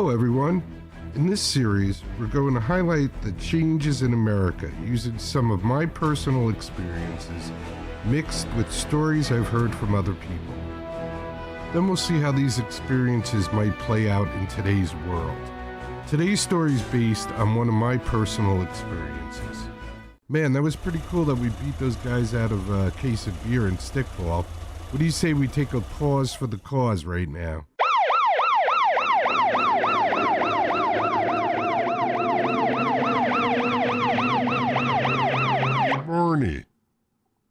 Hello everyone. In this series, we're going to highlight the changes in America using some of my personal experiences mixed with stories I've heard from other people. Then we'll see how these experiences might play out in today's world. Today's story is based on one of my personal experiences. Man, that was pretty cool that we beat those guys out of a case of beer and stickball. What do you say we take a pause for the cause right now? Barney,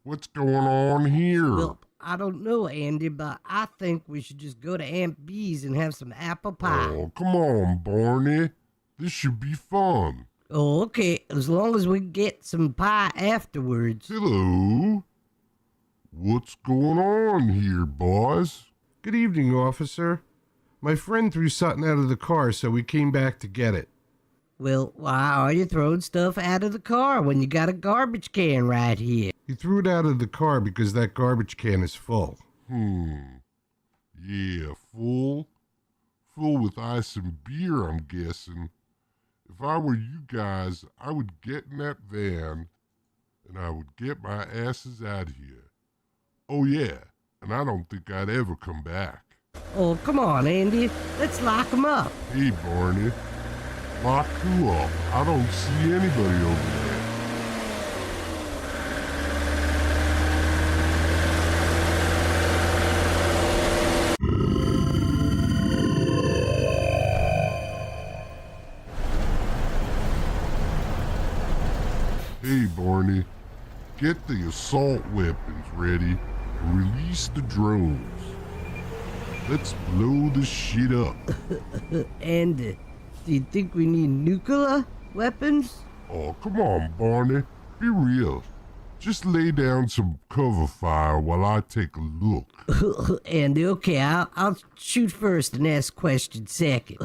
what's going on here? Well, I don't know, Andy, but I think we should just go to Aunt B's and have some apple pie. Oh, come on, Barney. This should be fun. Oh, okay, as long as we get some pie afterwards. Hello. What's going on here, boss? Good evening, officer. My friend threw something out of the car, so we came back to get it. Well, why are you throwing stuff out of the car when you got a garbage can right here? He threw it out of the car because that garbage can is full. Yeah, full? Full with ice and beer, I'm guessing. If I were you guys, I would get in that van and I would get my asses out of here. Oh yeah, and I don't think I'd ever come back. Oh, come on, Andy. Let's lock 'em up. Hey, Barney. Lock who up? I don't see anybody over there. Hey, Barney. Get the assault weapons ready and release the drones. Let's blow this shit up. Andy, do you think we need nuclear weapons? Oh, come on, Barney. Be real. Just lay down some cover fire while I take a look. Andy, okay, I'll shoot first and ask questions second.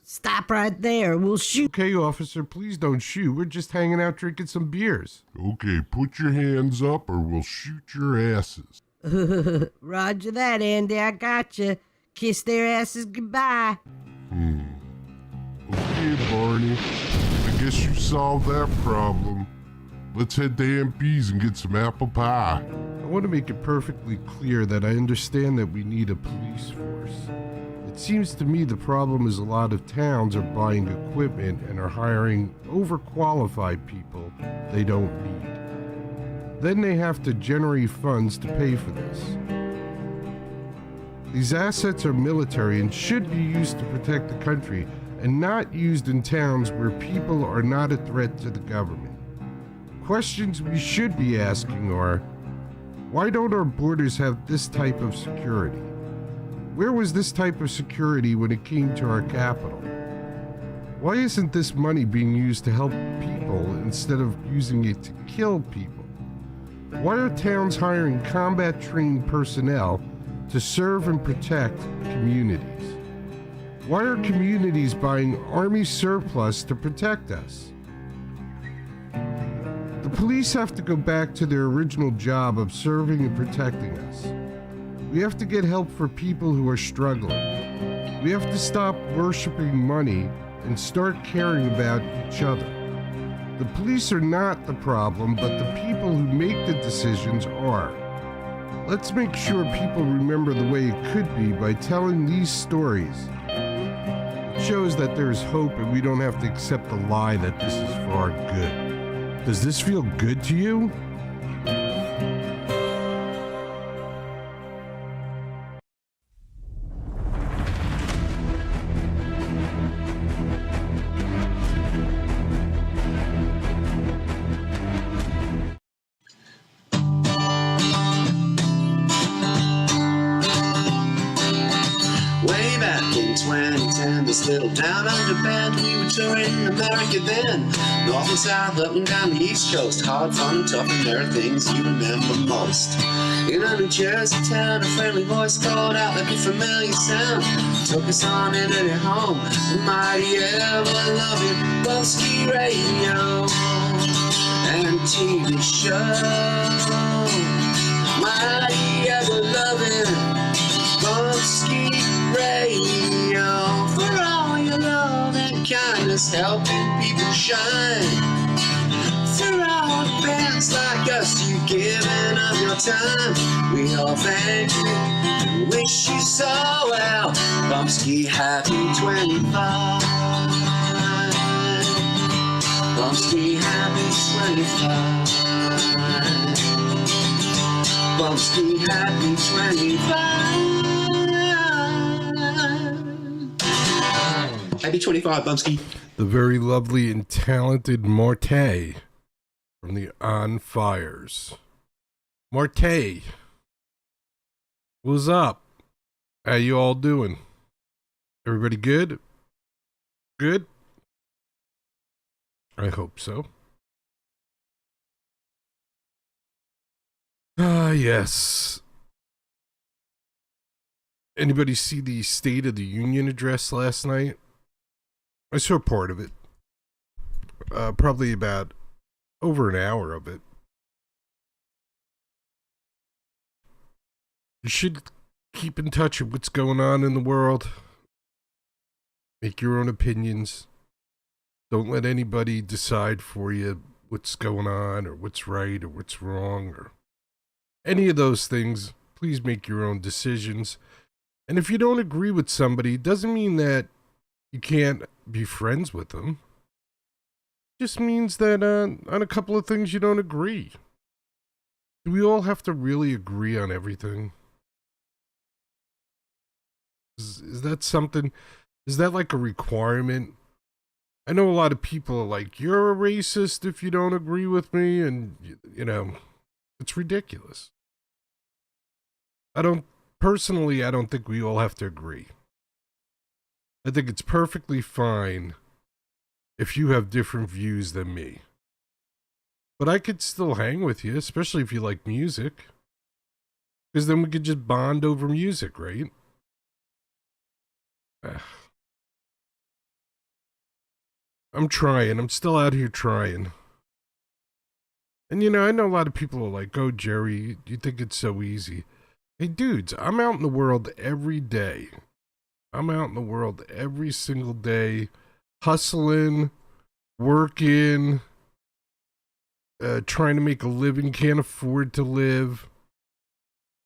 Stop right there, we'll shoot. Okay, officer, please don't shoot. We're just hanging out drinking some beers. Okay, put your hands up or we'll shoot your asses. Roger that, Andy, I got you. Kiss their asses goodbye. Okay, Barney. I guess you solved that problem. Let's head to Aunt B's and get some apple pie. I want to make it perfectly clear that I understand that we need a police force. It seems to me the problem is a lot of towns are buying equipment and are hiring overqualified people they don't need. Then they have to generate funds to pay for this. These assets are military and should be used to protect the country and not used in towns where people are not a threat to the government. Questions we should be asking are, why don't our borders have this type of security? Where was this type of security when it came to our capital? Why isn't this money being used to help people instead of using it to kill people? Why are towns hiring combat-trained personnel to serve and protect communities? Why are communities buying army surplus to protect us? The police have to go back to their original job of serving and protecting us. We have to get help for people who are struggling. We have to stop worshiping money and start caring about each other. The police are not the problem, but the people who make the decisions are. Let's make sure people remember the way it could be by telling these stories. It shows that there's hope and we don't have to accept the lie that this is for our good. Does this feel good to you? Way back in 2010, this little town under band, we were touring America then. North and south, up and down the east coast, hard, fun, tough, and there are things you remember most. In a New Jersey town, a friendly voice called out like a familiar sound, took us on into their home, the mighty ever-loving Bumpskey Radio and TV show. Mighty ever-loving Bumpskey Radio for is helping people shine. Throughout bands like us, you've given up your time. We all thank you and wish you so well. Bumpskey, happy 25. Bumpskey, happy 25. Bumpskey, happy 25. Happy 25, Bumpskey. The very lovely and talented Marte from the On Fires. Marte, what's up? How you all doing? Everybody good? Good? I hope so. Yes. Anybody see the State of the Union address last night? I saw part of it. Probably about over an hour of it. You should keep in touch with what's going on in the world. Make your own opinions. Don't let anybody decide for you what's going on or what's right or what's wrong or any of those things. Please make your own decisions. And if you don't agree with somebody, it doesn't mean that you can't be friends with them. It just means that on a couple of things you don't agree. Do we all have to really agree on everything? Is that something? Is that like a requirement? I know a lot of people are like, you're a racist if you don't agree with me, and, you know, it's ridiculous. I don't think we all have to agree. I think it's perfectly fine if you have different views than me. But I could still hang with you, especially if you like music. Because then we could just bond over music, right? I'm trying. I'm still out here trying. And, you know, I know a lot of people are like, oh, Jerry, you think it's so easy. Hey, dudes, I'm out in the world every day. I'm out in the world every single day, hustling, working, trying to make a living, can't afford to live.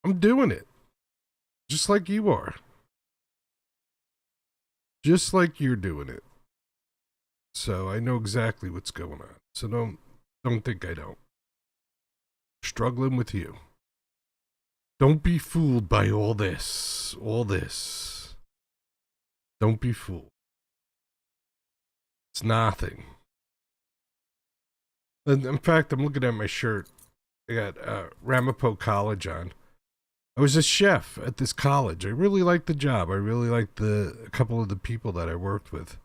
I'm doing it. Just like you are. Just like you're doing it. So I know exactly what's going on. So don't think I don't. Struggling with you. Don't be fooled by all this. Don't be fooled. It's nothing. And in fact, I'm looking at my shirt. I got Ramapo College on. I was a chef at this college. I really liked the job. I really liked a couple of the people that I worked with.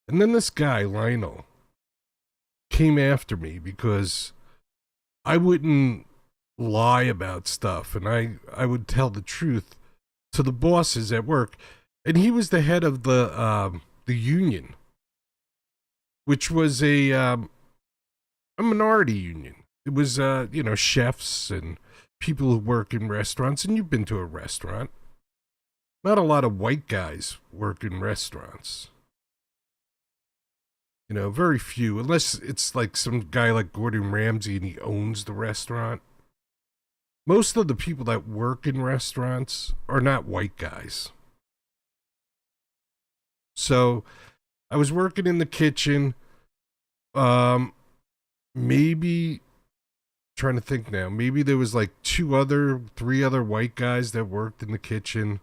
And then this guy, Lionel, came after me because I wouldn't lie about stuff, and I would tell the truth to the bosses at work. And he was the head of the union, which was a minority union. It was chefs and people who work in restaurants, and you've been to a restaurant. Not a lot of white guys work in restaurants. You know, very few, unless it's like some guy like Gordon Ramsay and he owns the restaurant. Most of the people that work in restaurants are not white guys. So I was working in the kitchen. Maybe, trying to think now, maybe there was like 3 other white guys that worked in the kitchen.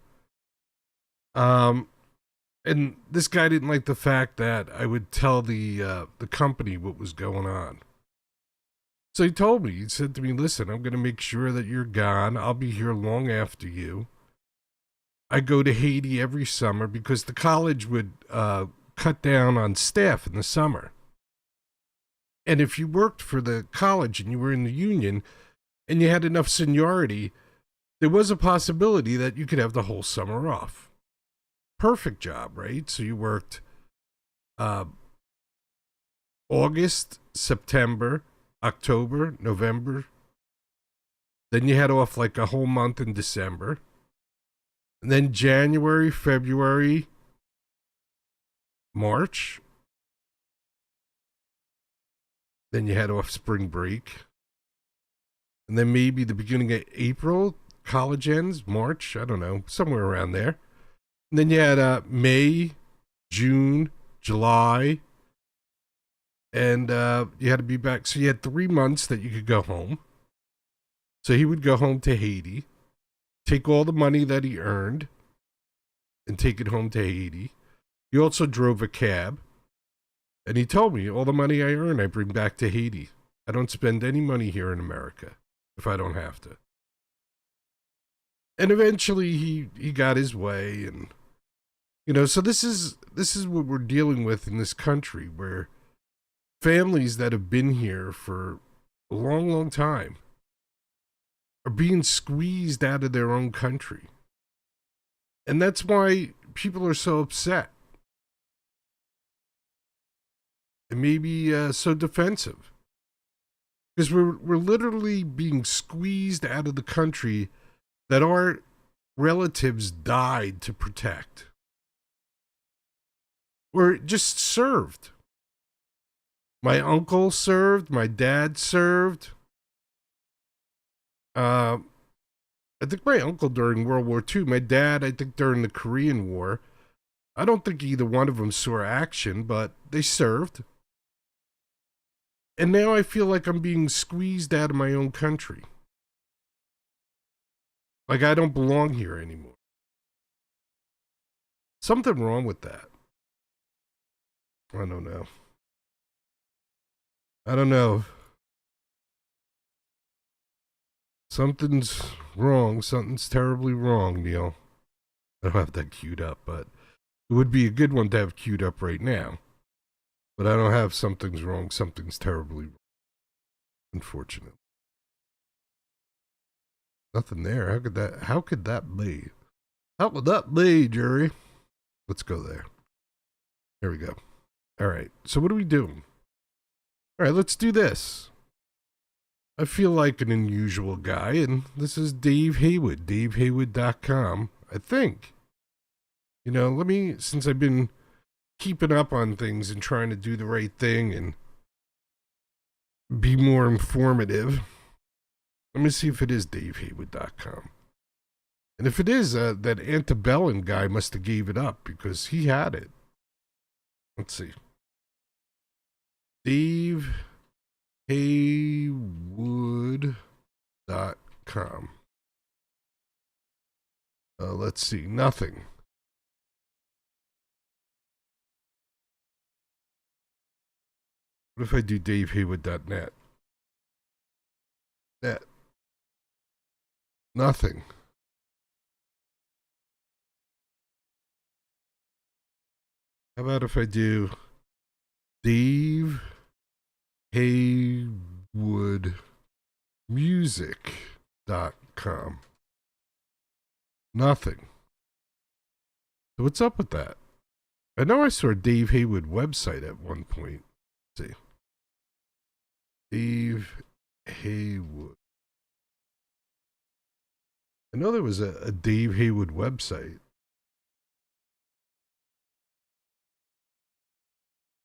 And this guy didn't like the fact that I would tell the company what was going on. So he told me, he said to me, listen, I'm going to make sure that you're gone. I'll be here long after you. I go to Haiti every summer because the college would cut down on staff in the summer. And if you worked for the college and you were in the union and you had enough seniority, there was a possibility that you could have the whole summer off. Perfect job, right? So you worked August, September, October, November. Then you had off like a whole month in December. And then January, February, March. Then you had off spring break. And then maybe the beginning of April, college ends, March, I don't know, somewhere around there. And then you had May, June, July, and you had to be back. So you had 3 months that you could go home. So he would go home to Haiti, take all the money that he earned, and take it home to Haiti. He also drove a cab. And he told me, all the money I earn, I bring back to Haiti. I don't spend any money here in America if I don't have to. And eventually he got his way. And, you know, so this is what we're dealing with in this country, where families that have been here for a long, long time are being squeezed out of their own country. And that's why people are so upset. And maybe so defensive. Because we're literally being squeezed out of the country that our relatives died to protect. Or just served. My uncle served, my dad served. I think my uncle during World War II, my dad, I think during the Korean War. I don't think either one of them saw action, but they served. And now I feel like I'm being squeezed out of my own country. Like I don't belong here anymore. Something wrong with that. I don't know. I don't know. Something's wrong. Something's terribly wrong, Neil. I don't have that queued up, but it would be a good one to have queued up right now. But I don't have something's wrong. Something's terribly wrong. Unfortunately. Nothing there. How could that be? How would that be, Jerry? Let's go there. There we go. All right. So what are we doing? All right, let's do this. I feel like an unusual guy, and this is Dave Haywood, DaveHaywood.com, I think. You know, since I've been keeping up on things and trying to do the right thing and be more informative, let me see if it is DaveHaywood.com. And if it is, that antebellum guy must have gave it up because he had it. Let's see. DaveHaywood.com. Let's see. Nothing. What if I do DaveHaywood.net? Net. Nothing. How about if I do DaveHaywoodMusic.com? Nothing. So what's up with that? I know I saw a Dave Haywood website at one point. Let's see. Dave Haywood. I know there was a Dave Haywood website.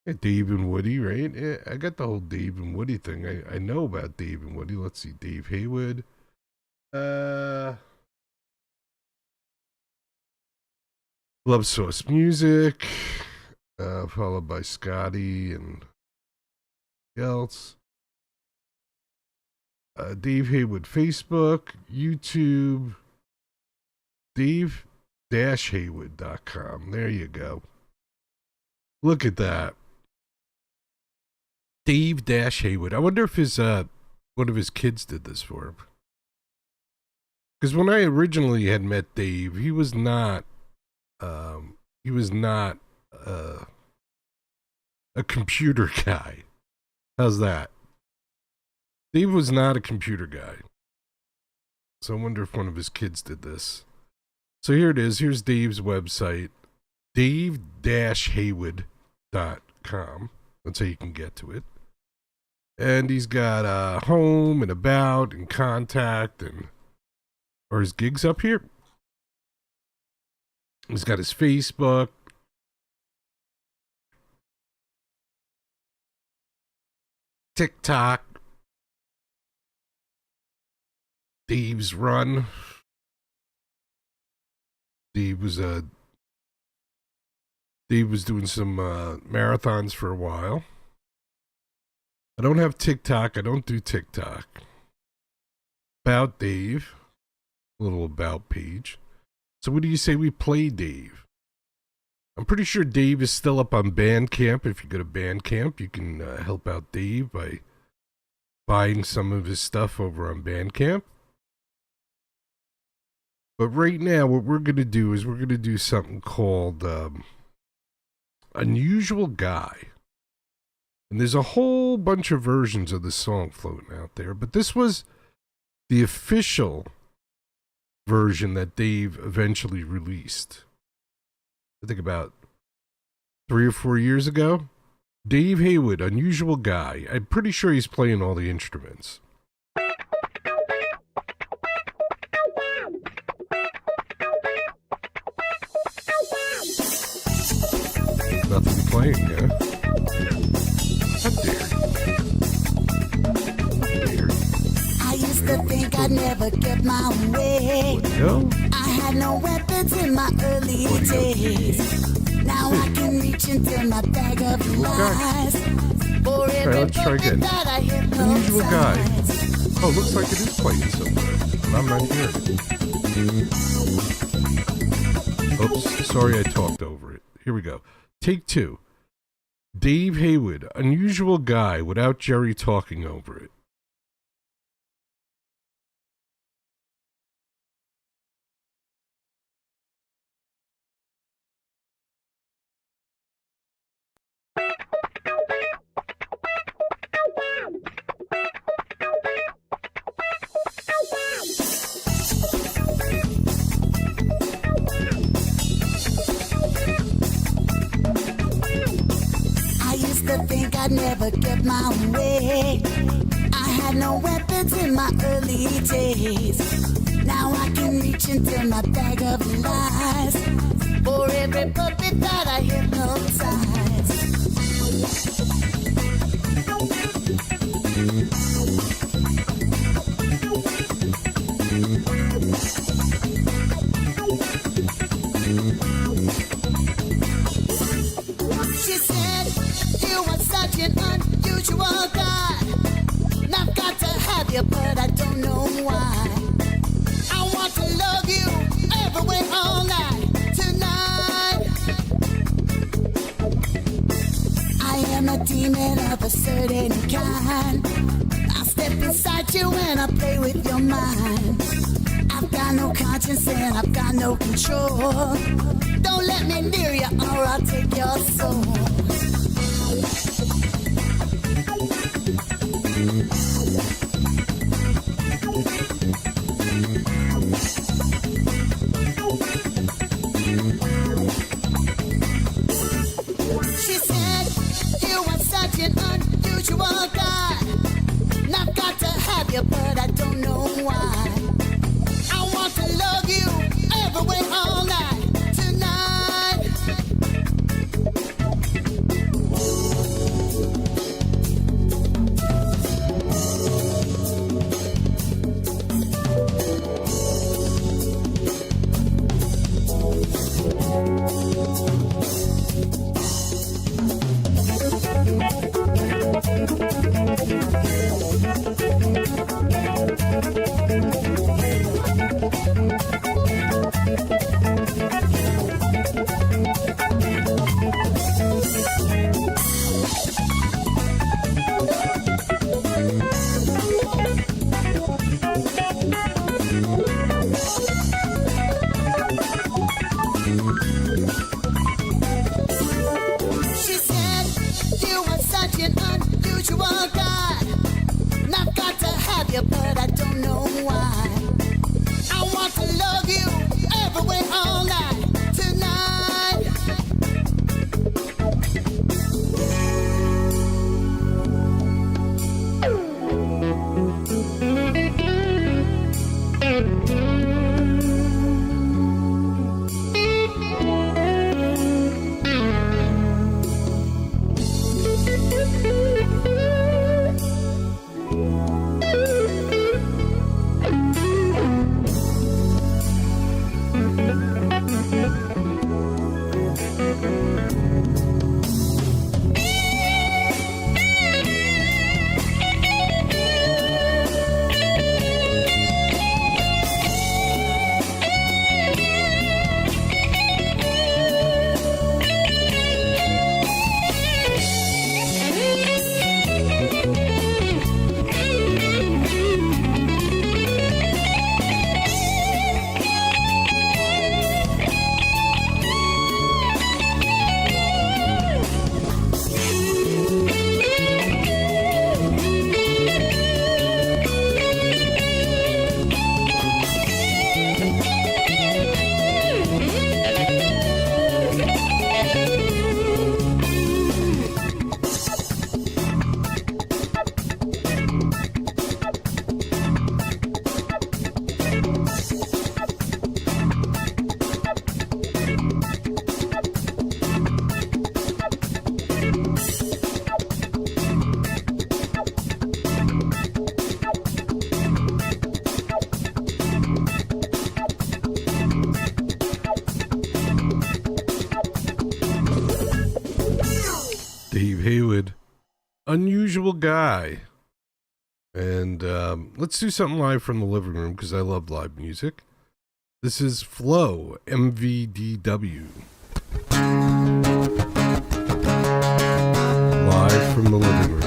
Yeah, Dave and Woody, right? Yeah, I got the whole Dave and Woody thing. I know about Dave and Woody. Let's see. Dave Haywood. Love Sauce Music. Followed by Scotty and else. Dave Haywood Facebook, YouTube, Dave-Haywood.com. There you go. Look at that. Dave-Haywood. I wonder if one of his kids did this for him. Because when I originally had met Dave, he was not a computer guy. How's that? Dave was not a computer guy. So I wonder if one of his kids did this. So here it is. Here's Dave's website. Dave-Haywood.com. That's how you can get to it. And he's got home and about and contact and... Are his gigs up here? He's got his Facebook. TikTok, Dave's run. Dave was doing some marathons for a while. I don't have TikTok. I don't do TikTok. About Dave. A little about page. So what do you say we play Dave? I'm pretty sure Dave is still up on Bandcamp. If you go to Bandcamp, you can help out Dave by buying some of his stuff over on Bandcamp. But right now, what we're going to do is we're going to do something called Unusual Guy. And there's a whole bunch of versions of this song floating out there. But this was the official version that Dave eventually released. I think about 3 or 4 years ago. Dave Haywood, Unusual Guy. I'm pretty sure he's playing all the instruments. Nothing playing, huh? How dare you? I used to think I'd never get my way. Go. I had no weapons in my early days. Now I can reach into my bag of lies. For every let's try again. that I Unusual Guy. hypnotize. Oh, looks like it is playing somewhere. But I'm not hearing it. Oops, sorry I talked over it. Here we go. Take 2. Dave Haywood, Unusual Guy, without Jerry talking over it. To think I'd never get my way. I had no weapons in my early days. Now I can reach into my bag of lies. For every puppet that I hypnotize. She said, you are such an unusual guy. And I've got to have you, but I don't know why. I want to love you everywhere all night tonight. I am a demon of a certain kind. I step inside you and I play with your mind. I've got no conscience and I've got no control. Don't let me near you or I'll take your soul. She said, you are such an unusual guy. And I've got to have you, but I don't know why. I want to love you everywhere all night tonight. She said, you are such an unusual guy. And I've got to have you, but I don't know why. I want to love you everywhere all night tonight. unusual guy. And let's do something live from the living room because I love live music. This is Flow, MVDW. Live from the living room.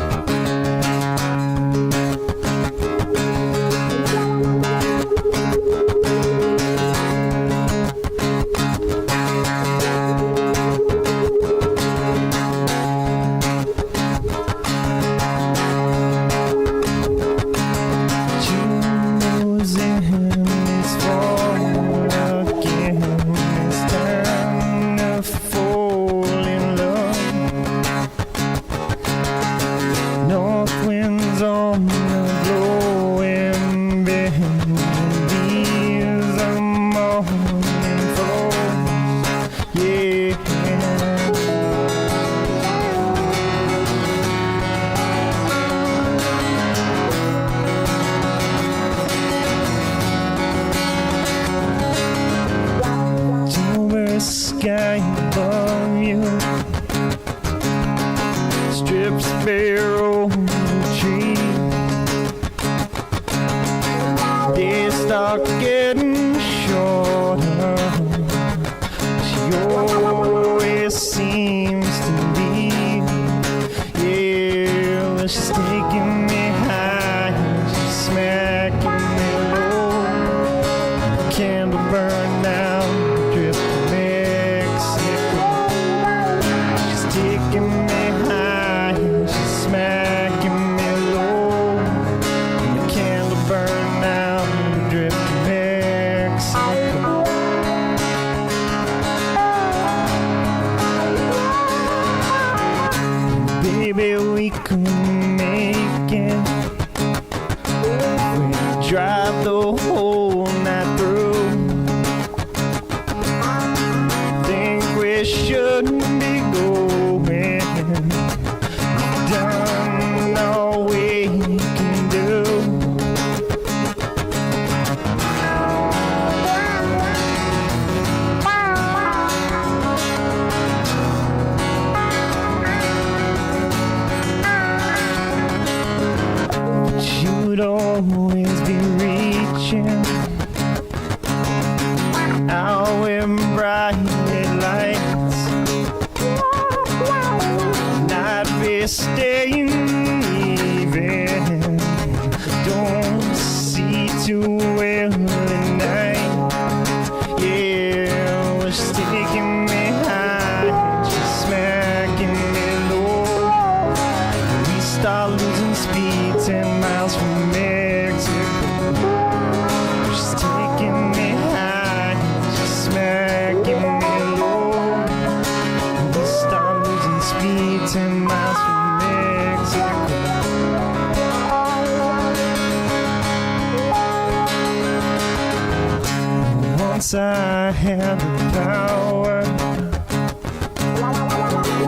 I had the power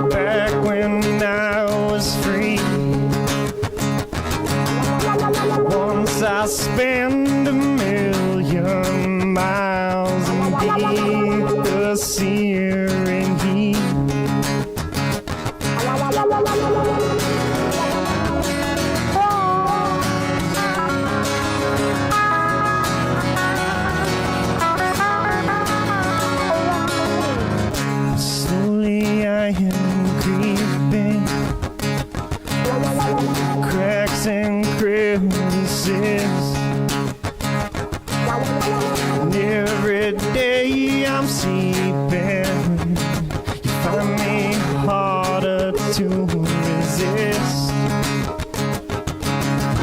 back when I was free. Once I spent 1,000,000 miles beneath the searing heat. And crevices, and every day I'm sleeping. You find me harder to resist.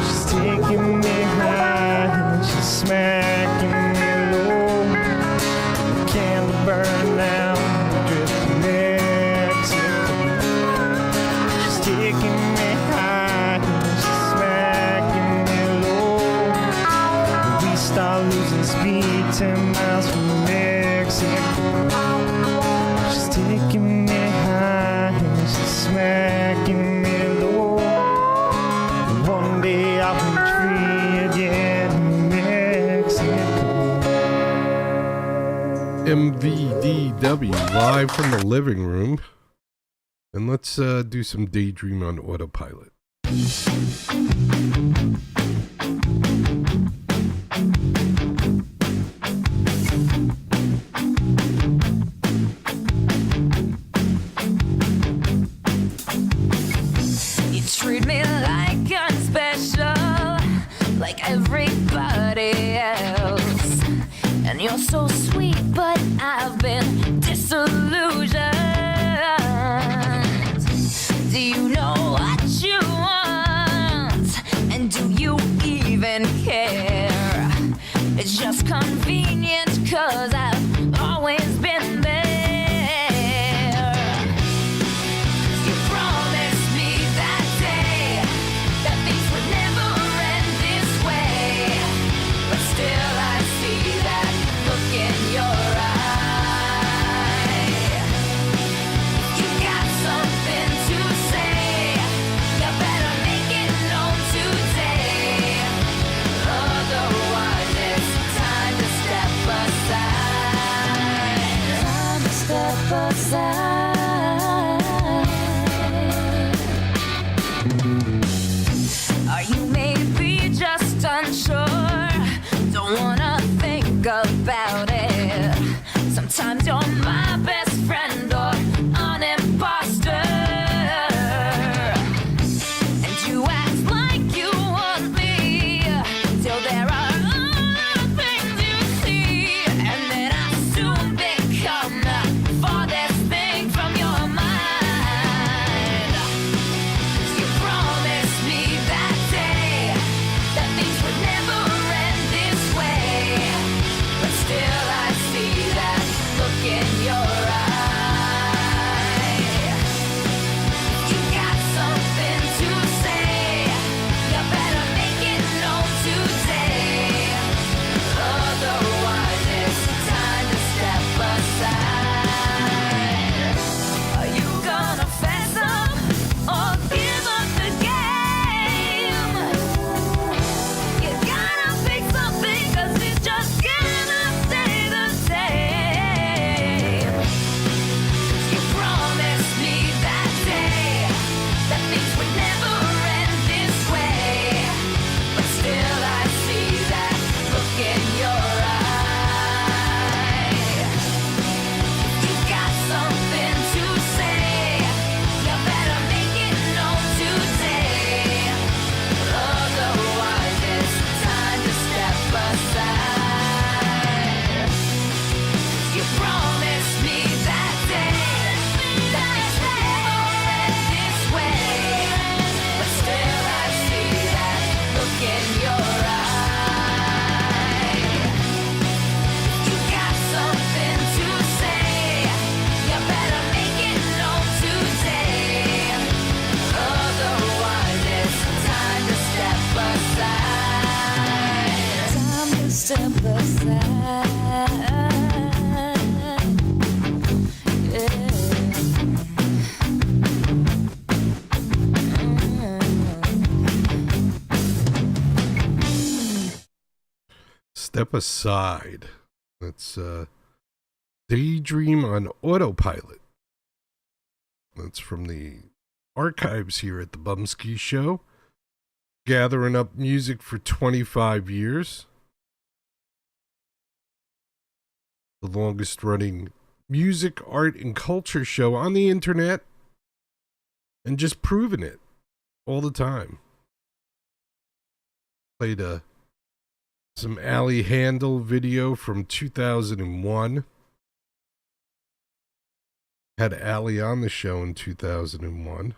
She's taking me high, she's smacking me low. Candle burn out, drifting Mexico. She's taking me high. Start losing speed 10 miles from Mexico. She's taking me high and she's smacking me low. One day I'll be free again in Mexico. MVDW live from the living room. And let's do some Daydream on Autopilot. You treat me like I'm special, like everybody else. And you're so sweet, but I've been disillusioned. Do you know what you want? And do you even care? It's just convenient, 'cause I've always been there. You promised me that day that things would never end this way, but still I see that look in your eye. You got something to say, you better make it known today, otherwise it's time to step aside. Time to step aside. Are you maybe just unsure? Don't wanna think about it. Sometimes you're my best friend or an imposter. And you act like you want me till there are other things you see. And then I soon become the farthest thing from your mind. You promised me that day that things would never end this way, but still I see that look in your eye. You got something to say, you better make it known today, otherwise it's time to step aside. Are you gonna fess up or give up the game? You gotta pick something, 'cause it just cannot stay the same. You promised me that day that things would never end this way, but still I see that look in your eye. You got something to say, you better make it known today, otherwise it's time to step aside. You promised me that day that things would never end this way, but still I see that look in your eye. You got something to say, you better make it known today, otherwise it's time to step aside. Time to step aside. Yeah. Step aside. That's Daydream on Autopilot. That's from the archives here at the Bumpskey Show. Gathering up music for 25 years. The longest running music, art, and culture show on the internet. And just proving it all the time. Played some Ali Handel video from 2001. Had Ali on the show in 2001.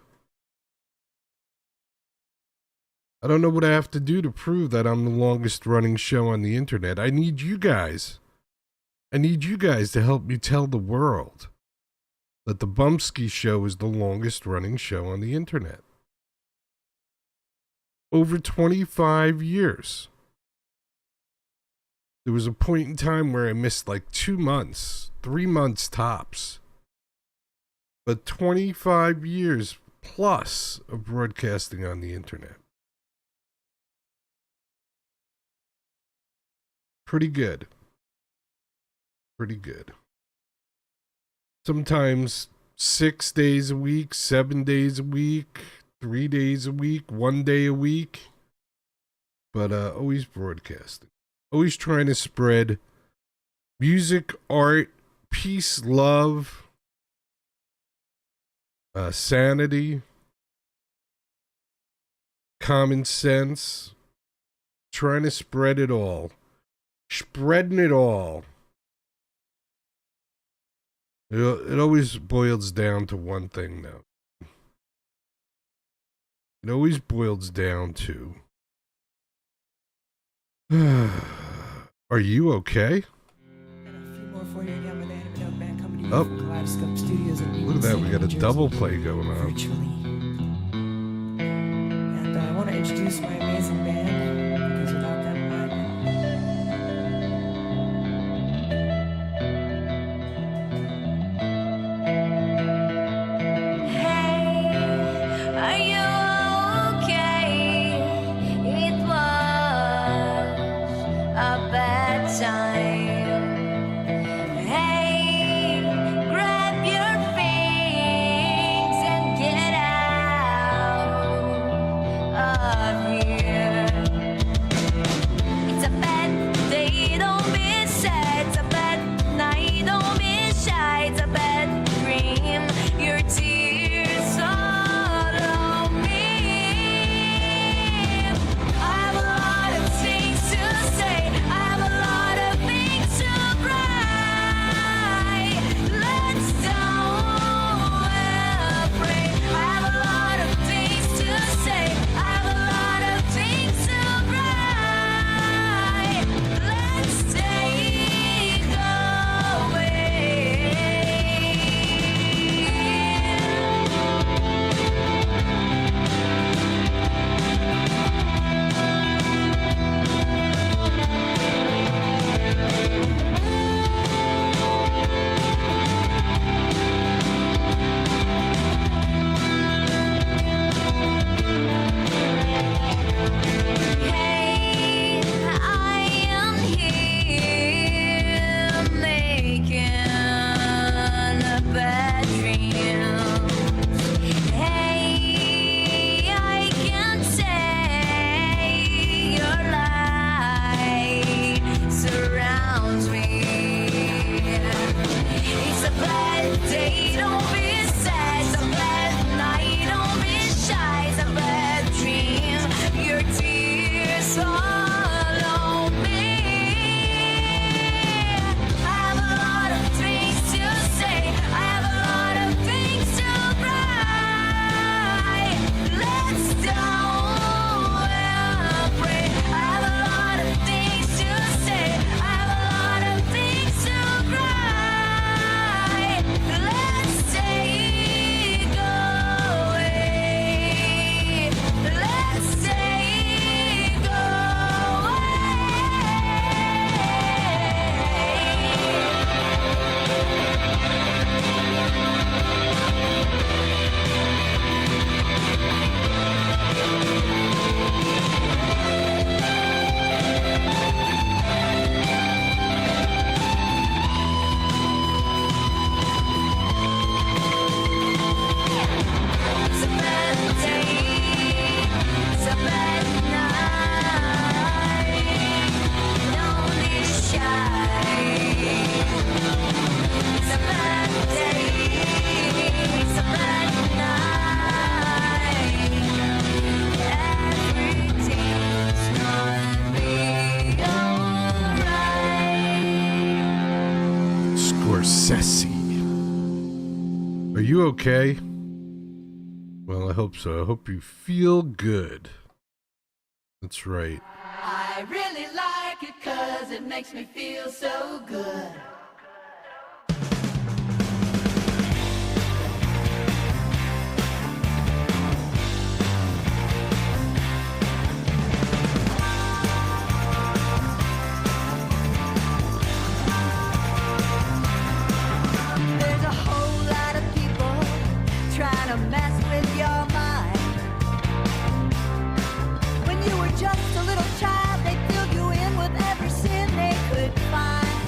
I don't know what I have to do to prove that I'm the longest running show on the internet. I need you guys. I need you guys to help me tell the world that the Bumpskey Show is the longest running show on the internet. Over 25 years. There was a point in time where I missed like 2 months, 3 months tops. But 25 years plus of broadcasting on the internet. Pretty good. Pretty good. Sometimes 6 days a week, 7 days a week, 3 days a week, 1 day a week, but always broadcasting. Always trying to spread music, art, peace, love, sanity, common sense. Trying to spread it all. Spreading it all. It always boils down to one thing, though. It always boils down to... Are you okay? Oh, look at that. We got a double play going on. And I want to introduce my amazing band, because without them, Are you okay? It was a bad time. Hey, grab your things and get out of here. It's a bad day, don't be sad. It's a bad night, don't be shy. It's a bad dream. Your tears all on me. I have a lot of things to say. I have a lot of things to cry. Let's don't pray. I have a lot of things to say. I have a lot of things to cry. Let's take Hey, I am here making a bad dream. Hey, I can say your light surrounds me. It's a bad day, don't be sad. It's a bad night, don't be shy. It's a bad dream. Your tears all on me. I have a lot of things to say. I have a lot of things to cry. Let's don't pray. I have a lot of things to say. I have a lot of things to cry. Let's take away. Let's take It's a bad day. It's a bad night. Don't be shy. It's a bad day. It's a bad night. Everything's gonna be alright. Scorsese. Are you okay? Well, I hope so. I hope you feel good. That's right. I really like it 'cause it makes me feel so good. There's a whole lot of people trying to mess with your mind. When you were just a little child, they filled you in with every sin they could find.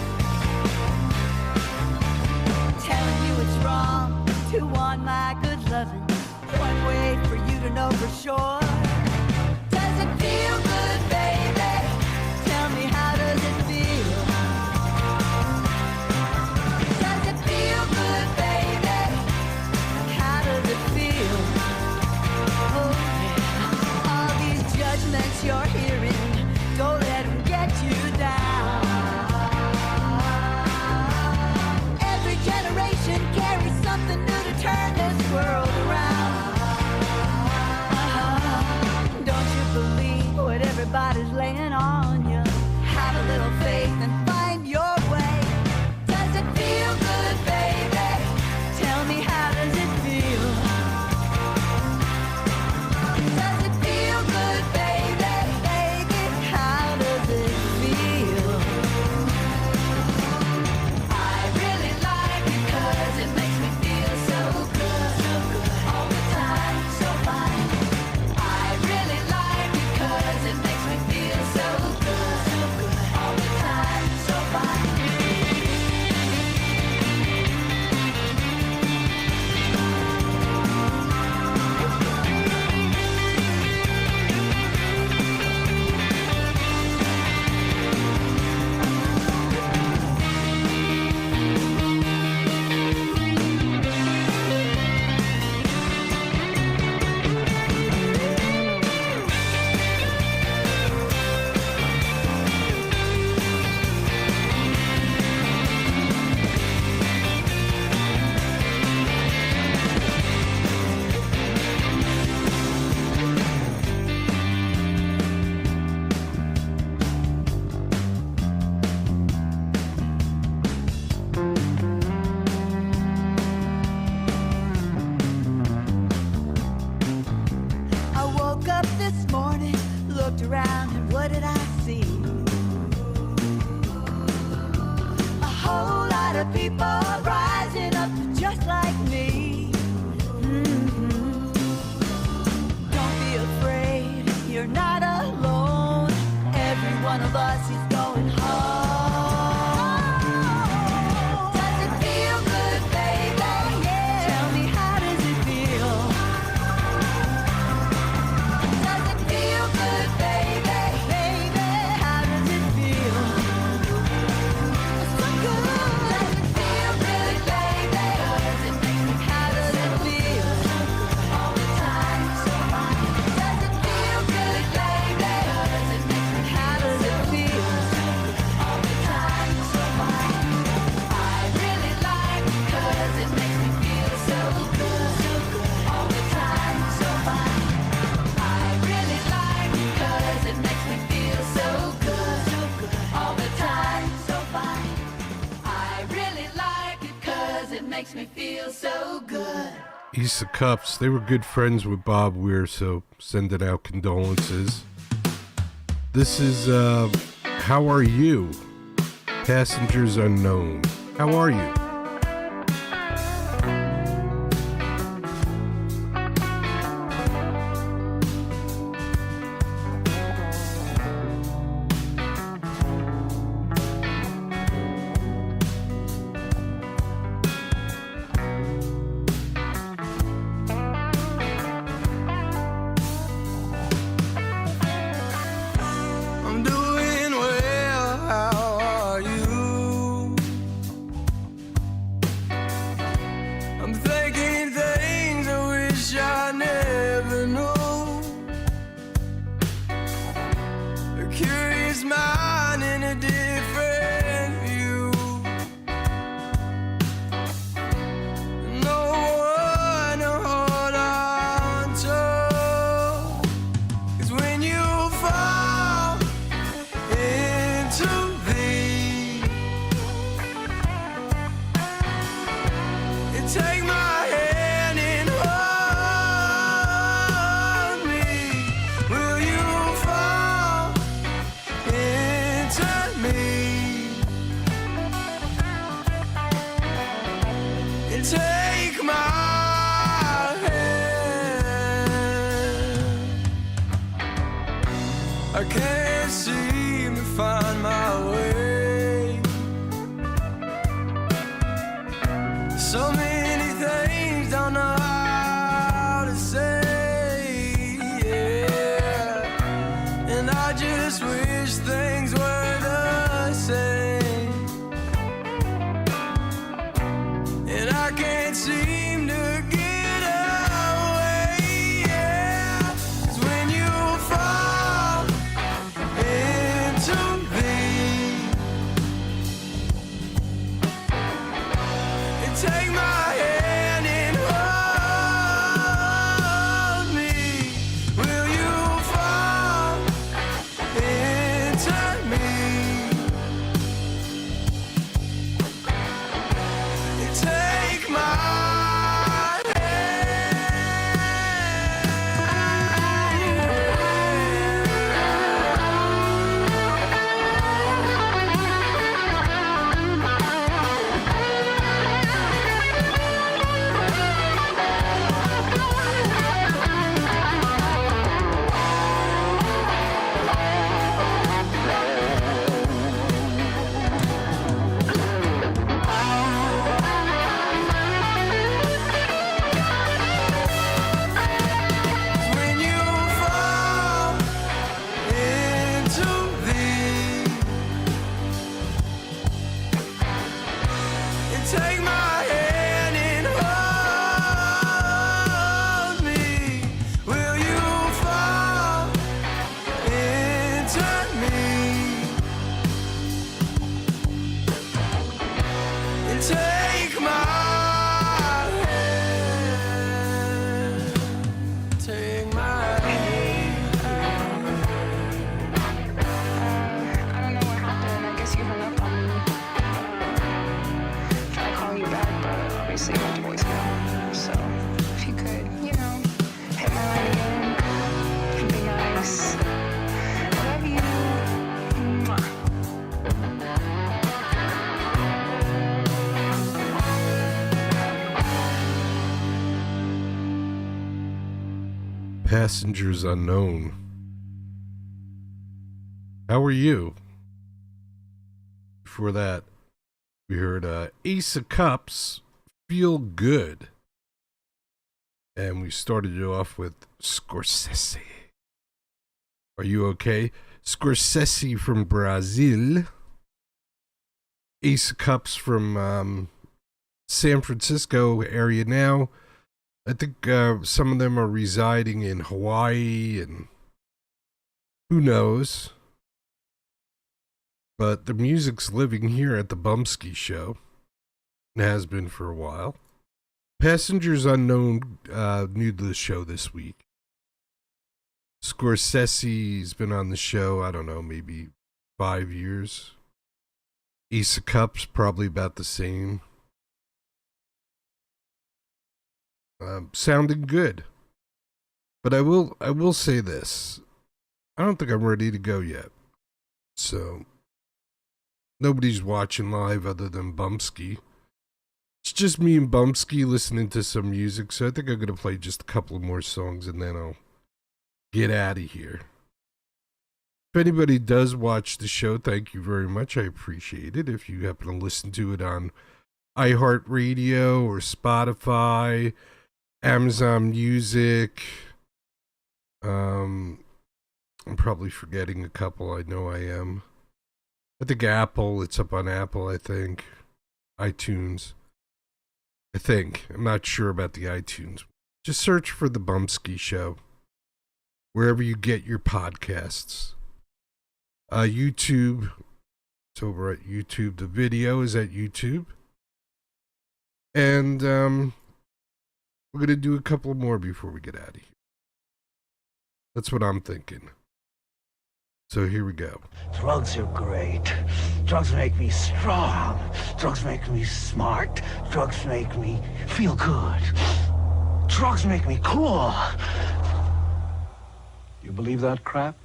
Telling you it's wrong to want my good loving. One way for you to know for sure. Does it feel good, baby? Tell me, how does it feel? Does it feel good, baby? How does it feel? Oh yeah. All these judgments you're hearing, don't let them get you down. Every generation carries something new to turn this world around. Don't you believe what everybody's laying on you? Have a little faith and find your way. Does it feel good, baby? Tell me, how does it feel? Does it feel good, baby? Baby, how does it feel? I really like it 'cause it makes me feel so good, all the time, so fine. I really like it 'cause it makes me feel so good, all the time, so fine. I woke up this morning, looked around, and what did I see? A whole lot of people rising up just like me. Don't be afraid, you're not alone. Every one of us is going home. Does it feel good, baby? Tell me, how does it feel? Does it feel good, baby? Baby, how does it feel? So good. Does it feel good, baby? How does it feel? All the time, so fine. Does it feel good, baby? How does it feel? All the time, so fine. I really like it 'cause it makes me feel so good, all the time, so fine. I really like it 'cause it makes me feel so good, all the time, so fine. I really like it 'cause it makes me feel so good. Issa Cups, they were good friends with Bob Weir, so sending out condolences. This is How Are You? Passengers Unknown. How are you? I'm doing well, how are you? I'm thinking things I wish I never knew. A curious mind in a different view. No one to hold on to. 'Cause when you fall into thee, and take my hand and hold me. Will you fall into me? And take my hand. I can't seem to find my way. So many things, don't know how to say. just wish things were the same. And I can't seem to get away. Yeah, 'cause when you fall into and take my hand and hold me. Will you fall into me? And take my when you fall into and take my hand and hold me. Will you fall into me and take my hand? Take my hand. I don't know what happened. I guess you hung up on me. Tried to call you back, but obviously you went to voicemail. So if you could, hit my line again, it'd be nice. I love you. Mwah. Passengers unknown. How are you? Before that, we heard Ace of Cups, Feel Good. And we started it off with Scorsese. Are you okay? Scorsese from Brazil. Ace of Cups from San Francisco area now. I think some of them are residing in Hawaii and who knows. But the music's living here at the Bumpskey Show. It has been for a while. Passengers Unknown new to the show this week. Scorsese's been on the show, I don't know, maybe 5 years. Ace of Cups, probably about the same. Sounding good. But I will say this. I don't think I'm ready to go yet. So, nobody's watching live other than Bumpskey. It's just me and Bumpskey listening to some music, so I think I'm going to play just a couple of more songs and then I'll get out of here. If anybody does watch the show, thank you very much. I appreciate it. If you happen to listen to it on iHeartRadio or Spotify, Amazon Music, I'm probably forgetting a couple. I know I am. I think Apple, it's up on Apple, I think. iTunes. I think. I'm not sure about the iTunes. Just search for The Bumpskey Show. Wherever you get your podcasts. YouTube. It's over at YouTube. The video is at YouTube. And we're going to do a couple more before we get out of here. That's what I'm thinking. So here we go. Drugs are great. Drugs make me strong. Drugs make me smart. Drugs make me feel good. Drugs make me cool. You believe that crap?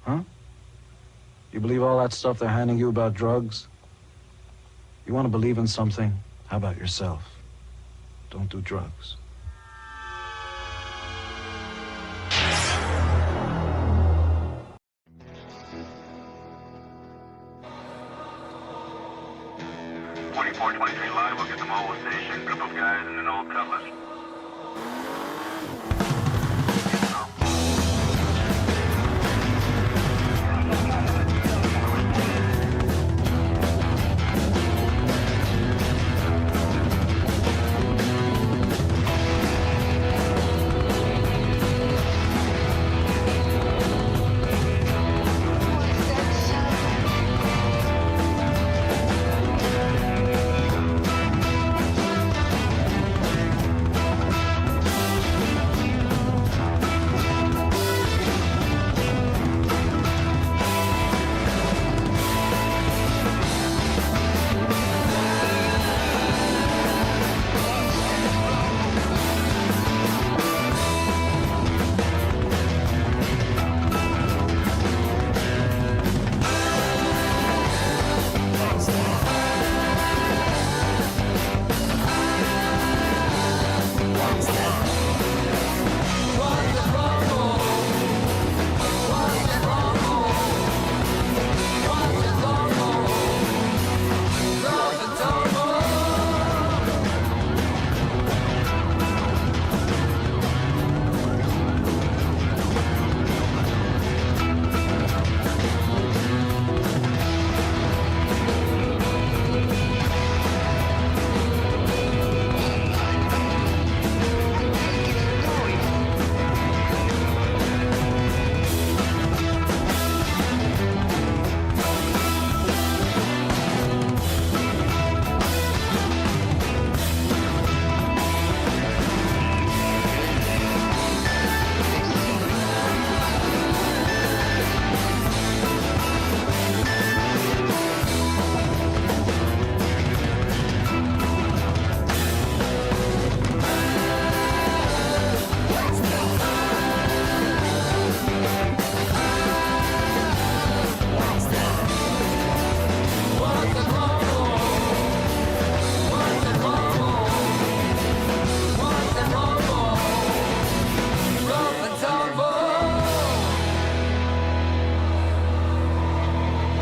Huh? You believe all that stuff they're handing you about drugs? You want to believe in something? How about yourself? Don't do drugs. Live, we'll get them all station. Group of guys in an old cutlass.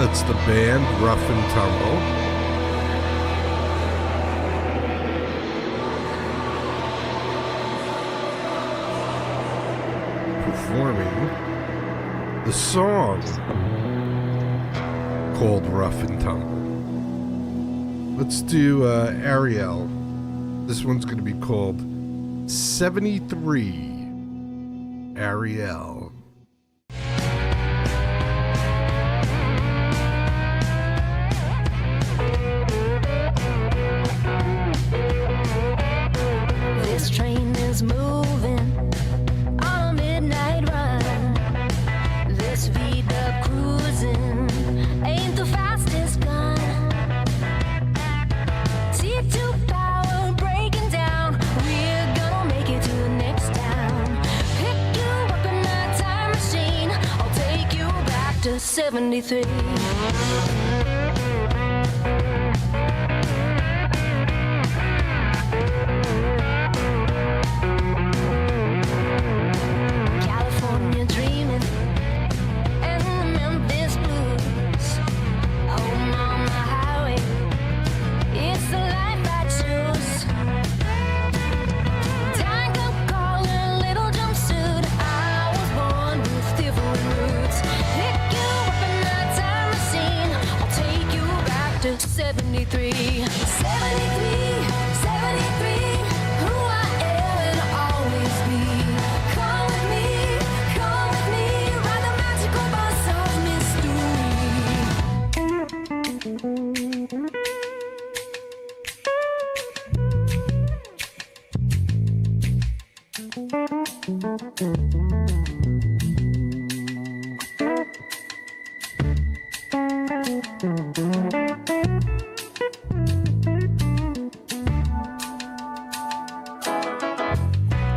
That's the band Rough and Tumble. Performing the song called Rough and Tumble. Let's do Ariel. This one's going to be called 73. Ariel. This train is moving on a midnight run. This V-dub cruising ain't the fastest gun. T2 power breaking down. We're gonna make it to the next town. Pick you up in my time machine. I'll take you back to 73. California dreaming and the Memphis blues. Home on the highway, it's the life I choose. Tango collar, little jumpsuit. I was born with different roots. Pick you up in that time machine. I'll take you back to 73. 73, 73. Who I am and always be. Come with me, ride the magical bus of mystery.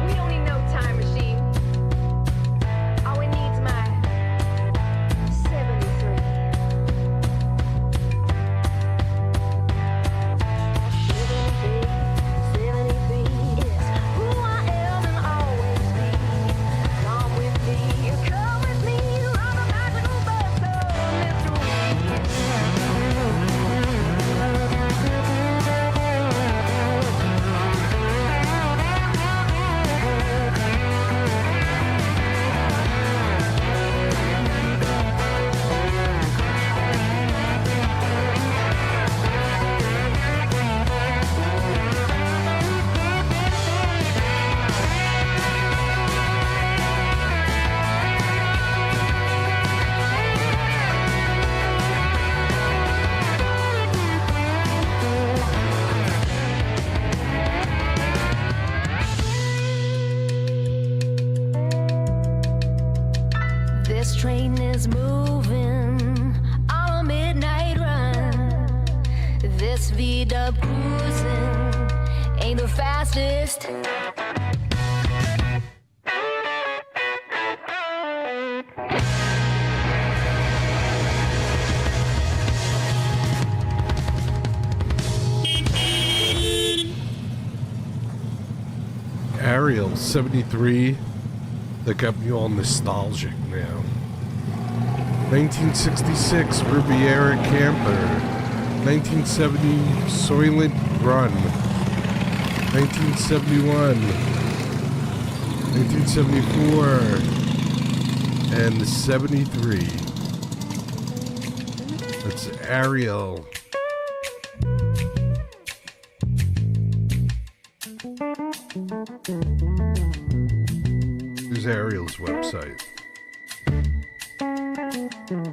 We don't need no time machine. All we need's my 73. 73 is who I am and always be. Come with me, ride the magical bus of This train is moving on a midnight run. This V-dub cruising ain't the fastest. Ariel 73. That got me all nostalgic now. 1966 Riviera Camper. 1970 Soylent Run. 1971. 1974. And 73. That's Ariel. Here's Ariel's website.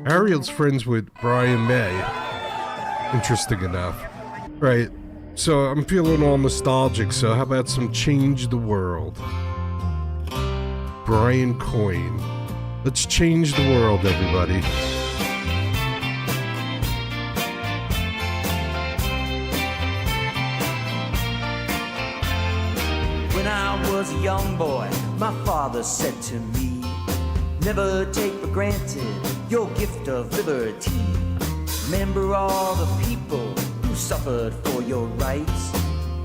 Ariel's friends with Brian May. Interesting enough. Right. So I'm feeling all nostalgic, so how about some Change the World? Brian Coyne. Let's change the world, everybody. When I was a young boy, my father said to me, never take for granted your gift of liberty. Remember all the people who suffered for your rights.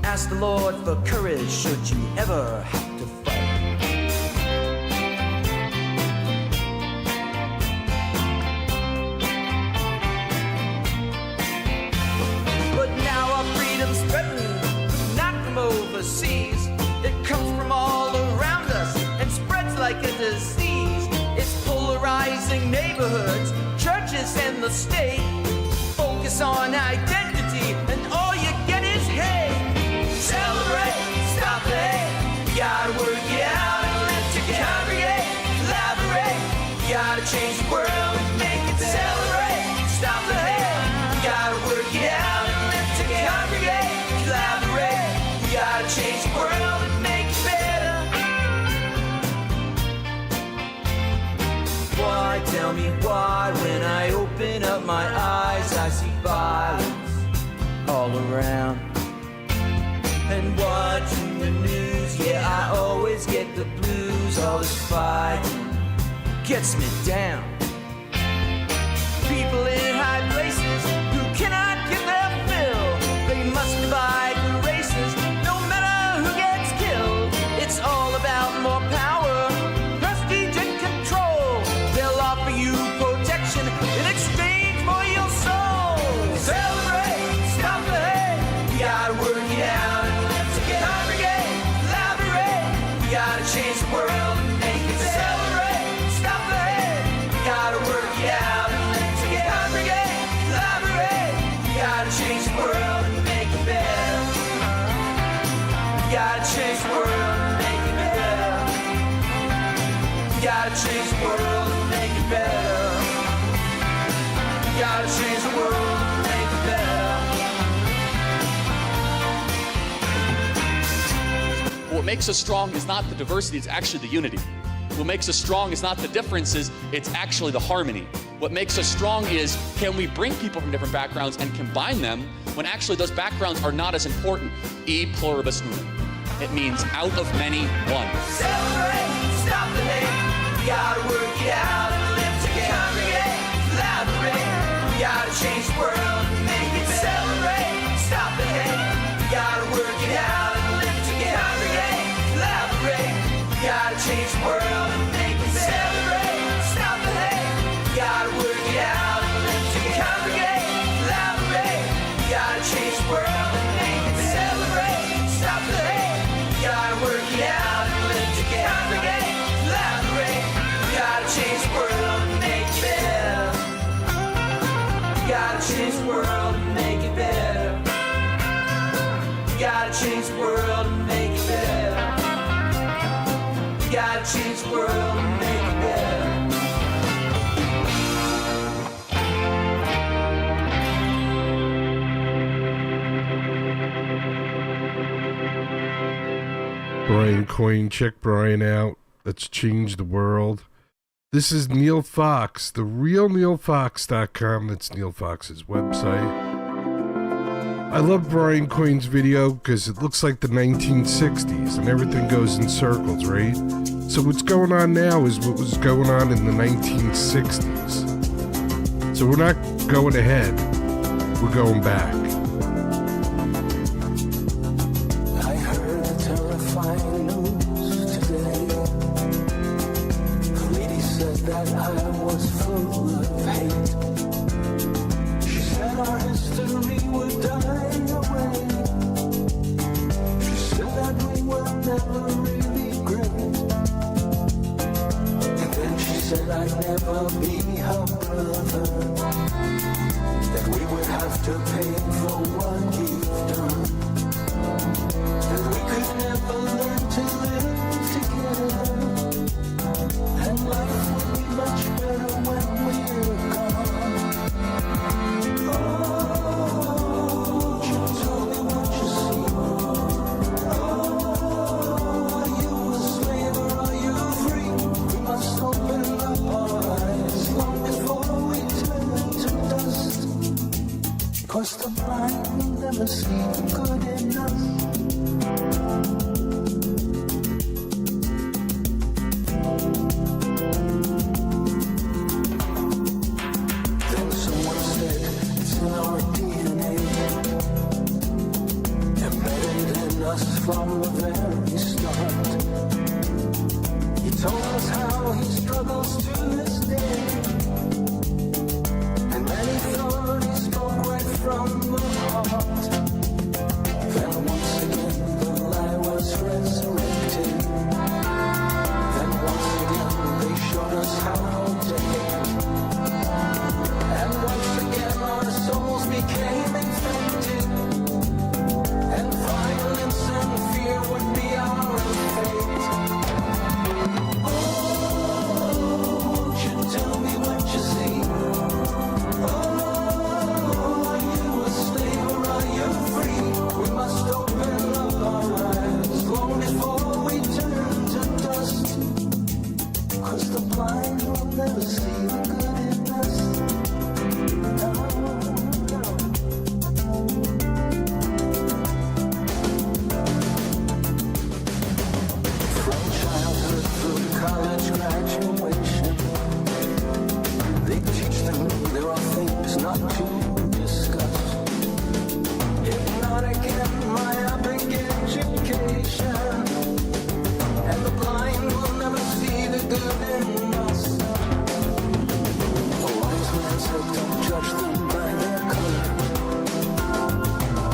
Ask the Lord for courage should you ever have to fight. collapsing neighborhoods, churches and the state. Focus on identity and all you get is hate. Celebrate, stop the hate. You gotta work it out and live to congregate. Collaborate, you gotta change the world and make it better. Celebrate, stop the hate. You gotta work it out and live to congregate. Collaborate, you gotta change the world and make it better. Why, tell me why, when I open up my eyes, I see violence all around. And watching the news, yeah, I always get the blues. All this fighting gets me down. People in high places who cannot get their fill, they must divide the races, no matter who gets killed. It's all about more power, prestige and control. They'll offer you protection in exchange for your soul. Celebrate, stop the hate. You gotta work it out and live to congregate. Collaborate, you gotta change the world and make it better. Celebrate, stop the hate. You gotta work it out and live to congregate. Collaborate, you gotta change the world and make it better. You gotta change the world and make it better. You gotta change the world and make it better. You gotta change the world and make it better. What makes us strong is not the diversity, it's actually the unity. What makes us strong is not the differences, it's actually the harmony. What makes us strong is, can we bring people from different backgrounds and combine them when actually those backgrounds are not as important? E pluribus unum. It means out of many, one. Celebrate, stop the hate. You gotta work it out and live to congregate. Collaborate, you gotta change the world and make it better. Celebrate, stop the hate. You gotta work it out and live to congregate. Collaborate, you gotta change the world and make it better. Celebrate, stop the hate. You gotta work it out and live to congregate. Collaborate, you gotta change the world and make it better. Celebrate, stop the hate. You gotta work it out and live to congregate. Collaborate, you gotta change the world and make it better. You gotta change the world and make it better. You gotta change the world and make it better. You gotta change the world and make it better. Brian Coyne, check Brian out. Let's change the world. This is Neil Fox, the real NeilFox.com. That's Neil Fox's website. I love Brian Coyne's video because it looks like the 1960s and everything goes in circles, right? So what's going on now is what was going on in the 1960s. So we're not going ahead, we're going back. I heard the terrifying news today. The lady said that I was full of hate. She said our history would die away. She said that we were never really great. And then she said I'd never be her brother. That we would have to pay for what we've done. That we could never learn to live together. And life would be much better when we're gone. Oh, you told me what you see. Oh, are you a slave or are you free? We must open up our eyes long before we turn to dust. 'Cause the blind will never see good enough. Then someone said it's in our DNA, embedded in us from the very start. He told us how he struggles to this day, and many thought he spoke right from the heart. Then once again the lie was resurrected. Then once again they showed us how to hate. not to discuss. Hypnotic and myopic education, and the blind will never see the good in us. A wise man said, don't judge them by their color.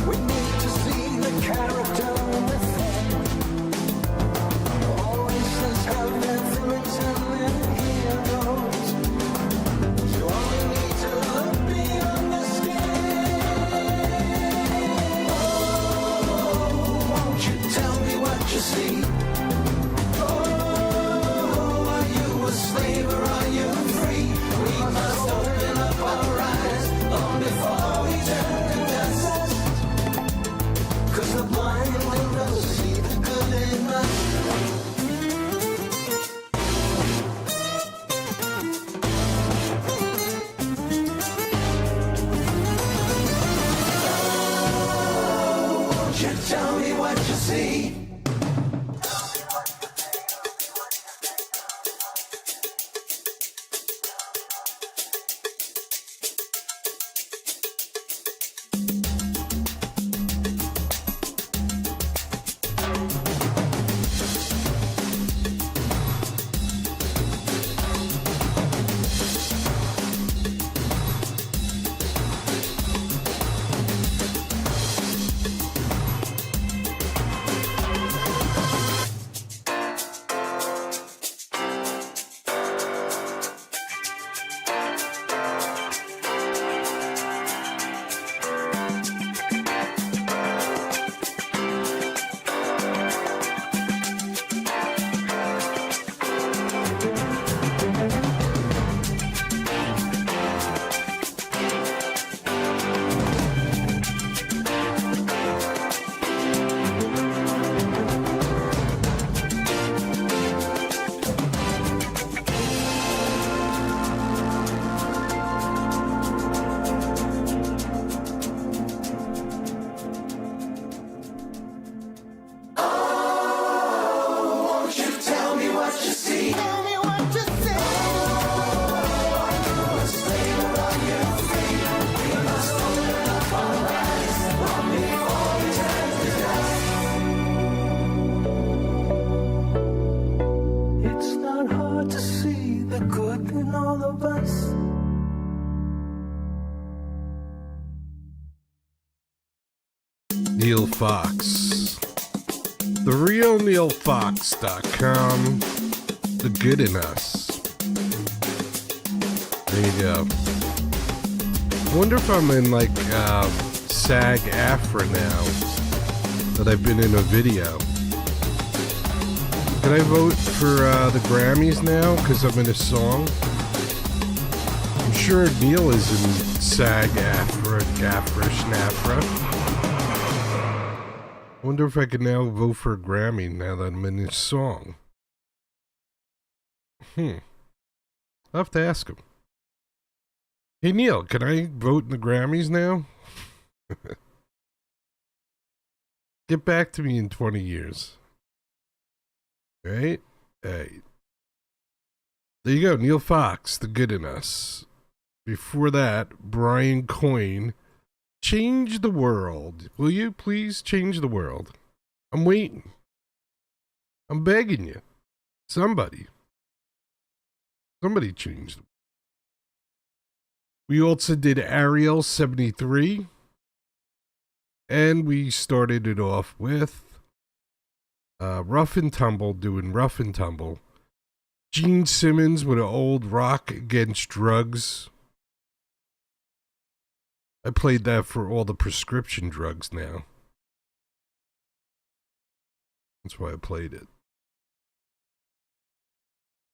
We need to see the character within. All races have their villains and their heroes. You only need to look beyond the skin. Oh, won't you tell me what you see? Oh, are you a slave or are you free? We must open up our eyes long before we turn to dust. 'Cause the blind will never see the good in us. Won't you tell me what you see? Won't you tell me what you see? Tell me what you see. Oh, a slave or are you free? We must open up our eyes long before we turn to dust. It's not hard to see the good in all of us. Neil Fox. TheRealNeilFox.com. The Good in Us. There you go. I wonder if I'm in like SAG-AFTRA now that I've been in a video. Can I vote for the Grammys now because I'm in a song? I'm sure Neil is in SAG-AFTRA, GAFRA, SNAFRA. I wonder if I can now vote for a Grammy now that I'm in this song. I'll have to ask him. Hey Neil, can I vote in the Grammys now? Get back to me in 20 years. Right? Hey. There you go, Neil Fox, The Good in Us. Before that, Brian Coyne. Change the world. Will you please change the world? I'm waiting. I'm begging you. Somebody changed them. We also did Ariel 73. And we started it off with Rough and Tumble doing Rough and Tumble. Gene Simmons with an old Rock Against Drugs. I played that for all the prescription drugs now. That's why I played it.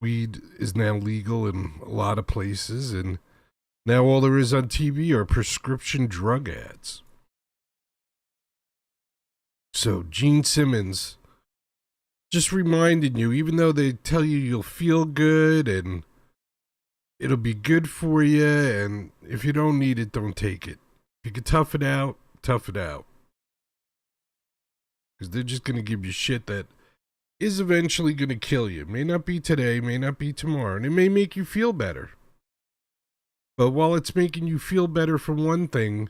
Weed is now legal in a lot of places, and now all there is on TV are prescription drug ads. So, Gene Simmons, just reminding you, even though they tell you you'll feel good and it'll be good for you, and if you don't need it, don't take it. If you can tough it out, tough it out. Because they're just going to give you shit that is eventually going to kill you. May not be today, may not be tomorrow, and it may make you feel better. But while it's making you feel better from one thing,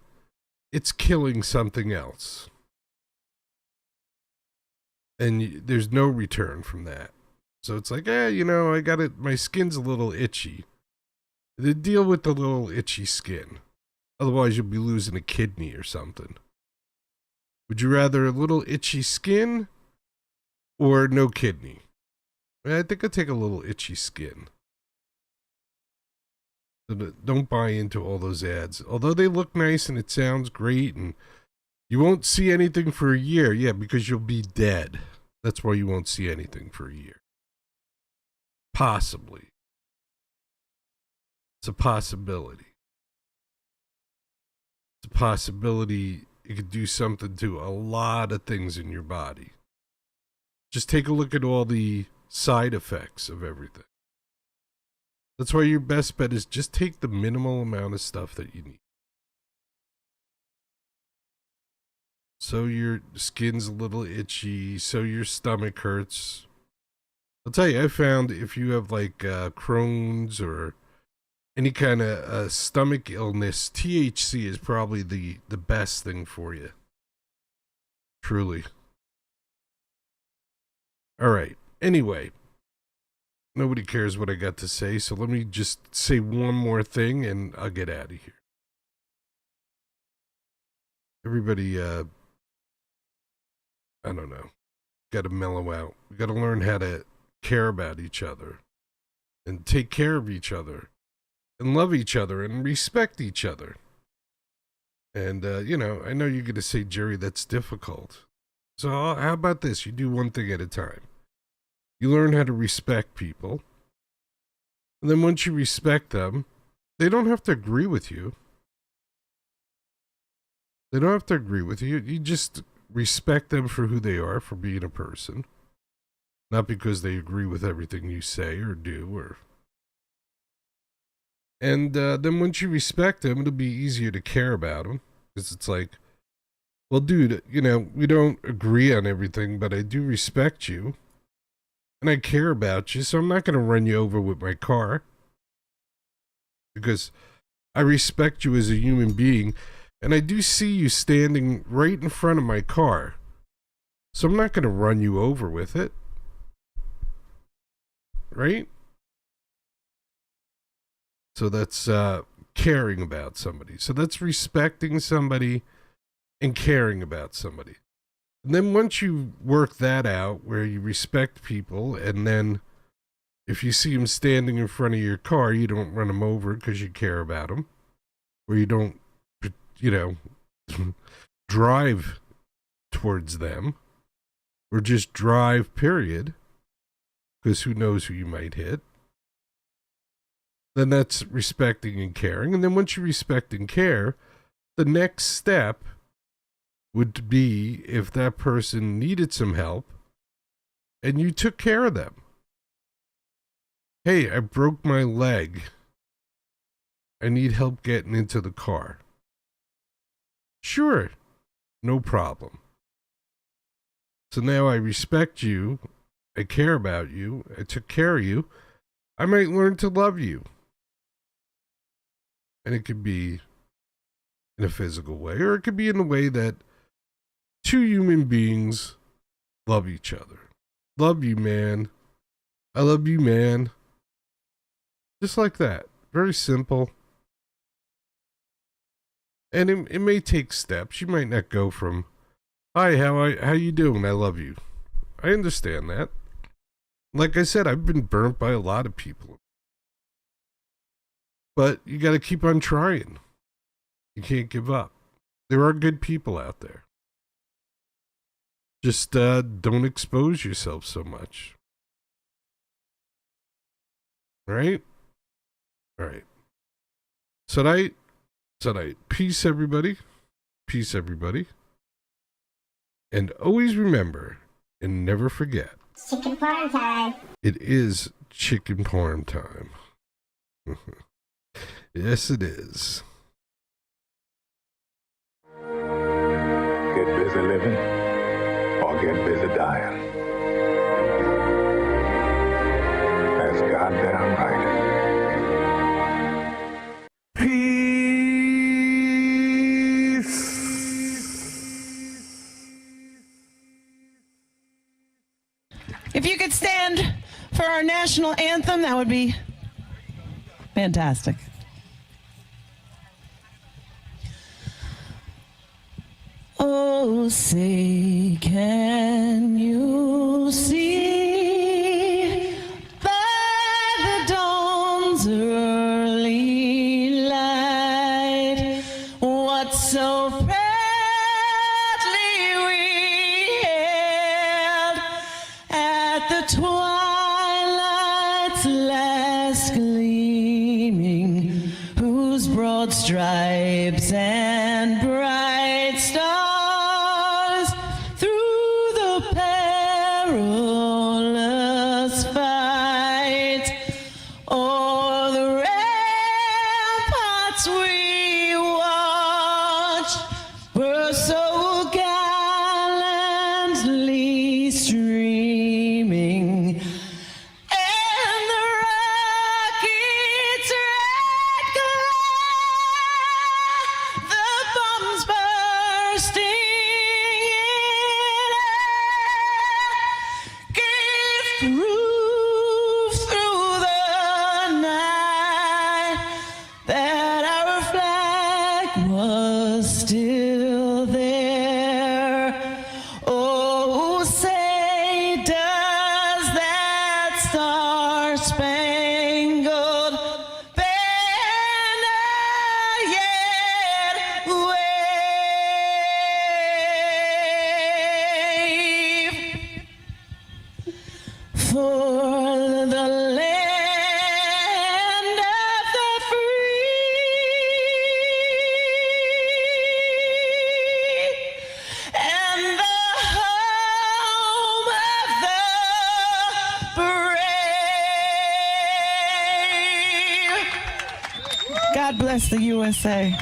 it's killing something else. And there's no return from that. So it's like, I got it. My skin's a little itchy. Then deal with the little itchy skin. Otherwise, you'll be losing a kidney or something. Would you rather a little itchy skin or no kidney? I think I'd take a little itchy skin. Don't buy into all those ads. Although they look nice and it sounds great and you won't see anything for a year. Yeah, because you'll be dead. That's why you won't see anything for a year. Possibly. It's a possibility. It's a possibility it could do something to a lot of things in your body. Just take a look at all the side effects of everything. That's why your best bet is just take the minimal amount of stuff that you need. So your skin's a little itchy, so your stomach hurts. I'll tell you, I found if you have like Crohn's or any kind of stomach illness, THC is probably the best thing for you. Truly. All right. Anyway, nobody cares what I got to say, so let me just say one more thing and I'll get out of here. Everybody, I don't know, got to mellow out. We got to learn how to care about each other and take care of each other and love each other and respect each other. And, I know you're going to say, Jerry, that's difficult. So how about this? You do one thing at a time. You learn how to respect people. And then once you respect them, they don't have to agree with you. They don't have to agree with you. You just respect them for who they are, for being a person. Not because they agree with everything you say or do. And then once you respect them, it'll be easier to care about them. Because it's like, well, dude, we don't agree on everything, but I do respect you. And I care about you, so I'm not going to run you over with my car. Because I respect you as a human being. And I do see you standing right in front of my car. So I'm not going to run you over with it. Right? So that's caring about somebody. So that's respecting somebody and caring about somebody. And then once you work that out, where you respect people, and then if you see them standing in front of your car, you don't run them over because you care about them. Or you don't, drive towards them. Or just drive, period. Because who knows who you might hit. Then that's respecting and caring. And then once you respect and care, the next step would be if that person needed some help and you took care of them. Hey, I broke my leg. I need help getting into the car. Sure, no problem. So now I respect you. I care about you. I took care of you. I might learn to love you. And it could be in a physical way, or it could be in a way that two human beings love each other. Love you, man. I love you, man. Just like that. Very simple. And it may take steps. You might not go from, hi, how you doing? I love you. I understand that. Like I said, I've been burnt by a lot of people. But you got to keep on trying. You can't give up. There are good people out there. Just don't expose yourself so much. Right? All right. Tonight, peace, everybody. Peace, everybody. And always remember and never forget. Chicken parm time. It is chicken parm time. Yes, it is. Get busy living or get busy dying. That's goddamn right. our national anthem, that would be fantastic. Oh, say, can you see by the dawn's early light what so proudly we hailed at the twilight's last gleaming, whose broad stripes and bright stars through the perilous fight o'er the ramparts we watched were so gallantly streaming, and the rocket's red glare, the bombs bursting in air, gave proof through the night that our flag was still there. Oh, say, does that star-spangled banner yet wave for the land of the free and the home of the brave? God bless the USA.